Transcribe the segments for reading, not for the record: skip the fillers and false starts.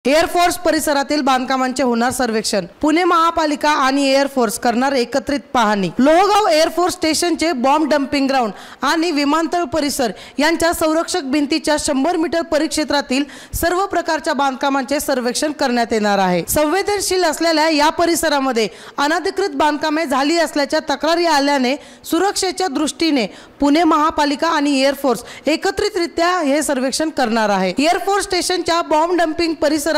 Air force परिसरातील बांधकामांचे होणार सर्वेक्षण। पुणे महापालिका आणि एअरफोर्स करणार एकत्रित पाहणी। लोहगाव एअरफोर्स स्टेशनचे बॉम्ब डंपिंग ग्राउंड आणि विमानतळ परिसर यांच्या संरक्षक भिंतीच्या 100 मीटर परिक्षेत्रातील सर्व प्रकारच्या बांधकामांचे सर्वेक्षण करण्यात येणार आहे। संवेदनशील असलेल्या या परिसरामध्ये अनधिकृत बांधकामे झाली असल्याच्या तक्रारी आल्याने सुरक्षेच्या दृष्टीने पुणे महापालिका आणि एअरफोर्स एकत्रितरित्या हे सर्वेक्षण करणार आहे। एअरफोर्स स्टेशनच्या बॉम्ब डंपिंग परिसरातील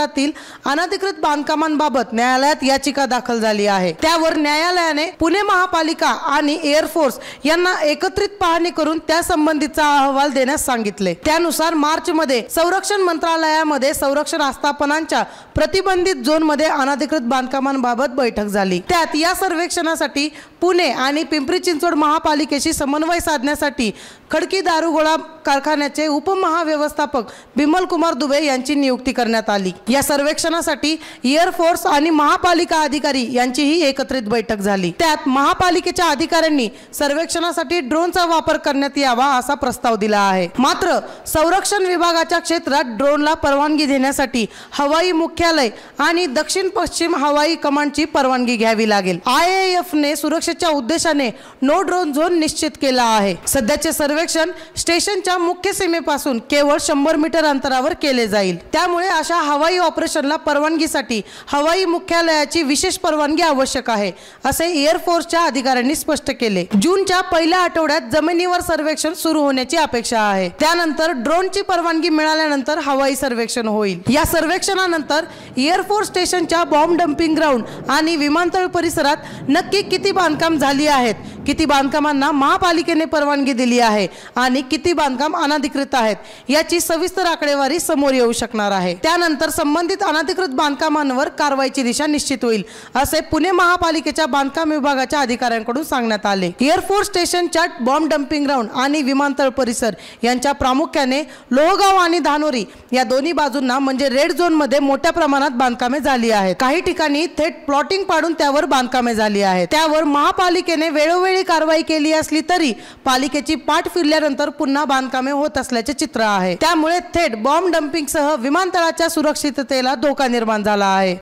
अनधिकृत बांधकामांबाबत न्यायालयात याचिका दाखल झाली आहे। त्यावर न्यायालयाने पुणे महापालिका आणि एअरफोर्स यांना एकत्रित पाहणी करून त्या संबंधीचा अहवाल देण्यास सांगितले। त्यानुसार मार्च मध्ये संरक्षण मंत्रालयामध्ये संरक्षण आस्थापनांच्या प्रतिबंधित झोन मध्ये अनधिकृत बांधकामांबाबत बैठक झाली। त्यात या सर्वेक्षणासाठी पुणे आणि पिंपरी चिंचवड महापालिकेशी समन्वय साधण्यासाठी खडकी दारुगोळा कारखान्याचे उपमहाव्यवस्थापक बिमल कुमार दुबे यांची नियुक्ती करण्यात आली। या सर्वेक्षणासाठी एअरफोर्स आणि महापालिका अधिकारी यांचीही एकत्रित बैठक झाली। त्यात महापालिकेच्या अधिकाऱ्यांनी सर्वेक्षणासाठी ड्रोनचा वापर करण्यात यावा असा प्रस्ताव दिला आहे। मात्र संरक्षण विभागाच्या क्षेत्रात ड्रोनला परवानगी देण्यासाठी हवाई मुख्यालय आणि दक्षिण पश्चिम हवाई कमांडची परवानगी घ्यावी लागेल। IAF ने सुरक्षेच्या उद्देशाने नो ड्रोन झोन निश्चित केला आहे। सध्याचे सर्वेक्षण स्टेशनच्या मुख्य सीमेपासून केवळ 100 मीटर अंतरावर केले जाईल। त्यामुळे अशा हवाई ऑपरेशनला परवानगीसाठी हवाई मुख्यालयाची विशेष परवानगी आवश्यक आहे असे एअरफोर्सच्या अधिकाऱ्यांनी स्पष्ट केले। जूनच्या पहिल्या आठवड्यात जमिनीवर सर्वेक्षण सुरू होण्याची अपेक्षा आहे। त्यानंतर ड्रोनची परवानगी मिळाल्यानंतर हवाई सर्वेक्षण होईल। या सर्वेक्षणानंतर एअरफोर्स स्टेशनच्या बॉम्ब डंपिंग ग्राउंड आणि विमानतळ परिसरात नक्की किती बांधकाम झाली आहेत, किती बांधकामांना महापालिकेने परवानगी दिली आहे आणि किती बांधकाम अनधिकृत आहेत याची सविस्तर आकडेवारी समोर येऊ शकणार आहे। त्यानंतर संबंधित अनधिकृत बांधकामांवर कारवाईची दिशा निश्चित होईल असे पुणे महापालिकेच्या बांधकाम विभागाच्या अधिकाऱ्यांकडून सांगण्यात आले। एअरफोर्स स्टेशनच्या बॉम्ब डंपिंग ग्राउंड आणि विमानतळ परिसर यांच्या प्रामुख्याने लोहगाव आणि धानोरी या दोन्ही बाजूंना म्हणजे रेड झोन मध्ये मोठ्या प्रमाणात बांधकामे झाली आहेत। काही ठिकाणी थेट प्लॉटिंग पाडून त्यावर बांधकामे झाली आहेत। त्यावर महापालिकेने वेळोवेळी कारवाई केली असली तरी पालिकेची पाठ फिरल्यानंतर पुन्हा बांधकामे होत असल्याचे चित्र आहे। त्यामुळे थेट बॉम्ब डंपिंग सह विमानतळाच्या सुरक्षिततेला धोका निर्माण झाला आहे।